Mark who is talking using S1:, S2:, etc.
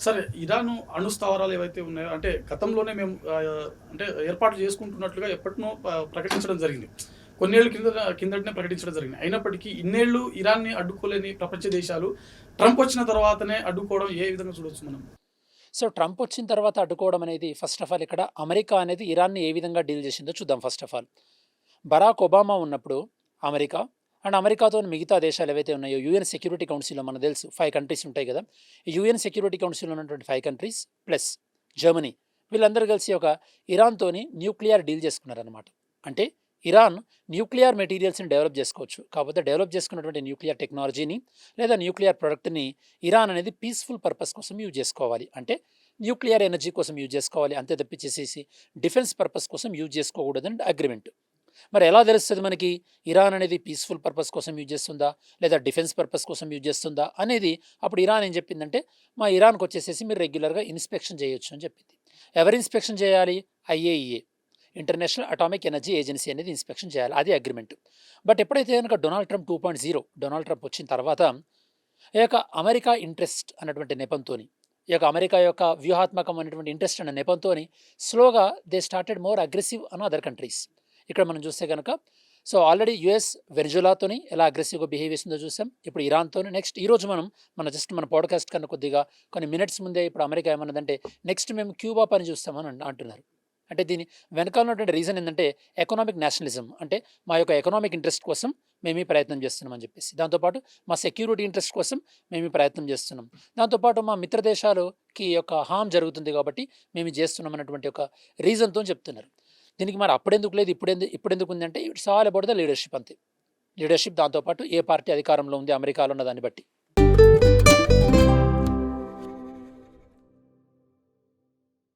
S1: సరే. ఇరాను అణు స్థావరాలు ఏవైతే ఉన్నాయో అంటే గతంలోనే మేము అంటే ఏర్పాట్లు చేసుకుంటున్నట్లుగా ఎప్పటినో ప్రకటించడం జరిగింది. కొన్నేళ్ల కిందటనే ప్రకటించడం జరిగింది. అయినప్పటికీ ఇన్నేళ్లు ఇరాన్‌ని అడ్డుకోలేని ప్రపంచ దేశాలు ట్రంప్ వచ్చిన తర్వాతనే అడ్డుకోవడం ఏ విధంగా చూడొచ్చు మనం?
S2: సో, ట్రంప్ వచ్చిన తర్వాత అడ్డుకోవడం అనేది ఫస్ట్ ఆఫ్ ఆల్ ఇక్కడ అమెరికా అనేది ఇరాన్‌ని ఏ విధంగా డీల్ చేసిందో చూద్దాం first of all. Barack Obama ఉన్నప్పుడు అమెరికా అండ్ అమెరికాతోని మిగతా దేశాలు ఏవైతే ఉన్నాయో యూఎన్ సెక్యూరిటీ కౌన్సిల్‌లో మనకు తెలుసు 5 కంట్రీస్ ఉంటాయి కదా! ఈ యూఎన్ సెక్యూరిటీ కౌన్సిల్‌లో ఉన్నటువంటి 5 కంట్రీస్ ప్లస్ జర్మనీ వీళ్ళందరూ కలిసి ఒక ఇరాన్‌తోని న్యూక్లియర్ డీల్ చేసుకున్నారనమాట. అంటే ఇరాన్ న్యూక్లియర్ మెటీరియల్స్‌ని డెవలప్ చేసుకోవచ్చు. కాకపోతే డెవలప్ చేసుకున్నటువంటి న్యూక్లియర్ టెక్నాలజీని లేదా న్యూక్లియర్ ప్రొడక్ట్‌ని ఇరాన్ అనేది పీస్‌ఫుల్ పర్పస్ కోసం యూజ్ చేసుకోవాలి. అంటే న్యూక్లియర్ ఎనర్జీ కోసం యూజ్ చేసుకోవాలి. అంతే తప్పించేసేసి డిఫెన్స్ పర్పస్ కోసం యూజ్ చేసుకోకూడదని అగ్రీమెంట్. మరి ఎలా తెలుస్తది మనకి? ఇరాన్ అనేది పీస్‌ఫుల్ పర్పస్ కోసం యూజ్ చేస్తుందా? లేదా డిఫెన్స్ పర్పస్ కోసం యూజ్ చేస్తుందా? అనేది అప్పుడు ఇరాన్ ఏం చెప్పిందంటే, మా ఇరాన్‌కొచ్చేసేసి మీరు రెగ్యులర్‌గా ఇన్స్‌పెక్షన్ చేయొచ్చు అని చెప్పింది. ఎవరు ఇన్స్‌పెక్షన్ చేయాలి? IAEA. International atomic energy agency అనేది ఇన్స్‌పెక్షన్ చేయాలి. అది అగ్రీమెంట్. బట్ ఎప్పుడైతే గనుక డొనాల్డ్ ట్రంప్ 2.0 డొనాల్డ్ ట్రంప్ వచ్చిన తర్వాత, ఈ యొక్క అమెరికా ఇంట్రెస్ట్ అన్నటువంటి నెపంతోని, ఈ యొక్క అమెరికా యొక్క వ్యూహాత్మకమైనటువంటి ఇంట్రెస్ట్ అనే నెపంతోని స్లోగా they started more aggressive on other countries. ఇక్కడ మనం చూస్తే గనక సో ఆల్రెడీ యూఎస్ వెనిజులాతోని ఎలా అగ్రెసివ్‌గా బిహేవ్ చేసిందో చూసాం. ఇప్పుడు ఇరాన్‌తోని నెక్స్ట్ ఈరోజు మన పాడ్‌కాస్ట్ కన్నా కొద్దిగా కొన్ని మినిట్స్ ముందే ఇప్పుడు అమెరికా ఏమన్నదంటే నెక్స్ట్ మేము క్యూబా పని చూస్తామని అంటున్నారు. అంటే దీని వెనకాల ఉన్నటువంటి రీజన్ ఏందంటే ఎకనామిక్ నేషనలిజం. అంటే మా యొక్క ఎకనామిక్ ఇంట్రెస్ట్ కోసం మేము ఈ ప్రయత్నం చేస్తున్నాం అని చెప్పేసి. దాంతో పాటు మా సెక్యూరిటీ ఇంట్రెస్ట్ కోసం మేము ఈ ప్రయత్నం చేస్తున్నాం. దాంతో పాటు మా మిత్ర దేశాలకి యొక్క హార్మ్ జరుగుతుంది కాబట్టి మేము ఇది చేస్తున్నాం అన్నటువంటి ఒక రీజన్‌తోని చెప్తున్నారు. దీనికి మరి అప్పుడెందుకు లేదు ఇప్పుడెందుకు ఉందంటే it's all about the leadership అంతే. లీడర్‌షిప్ దాంతో పాటు ఏ పార్టీ అధికారంలో ఉంది అమెరికాలో ఉన్న దాన్ని బట్టి.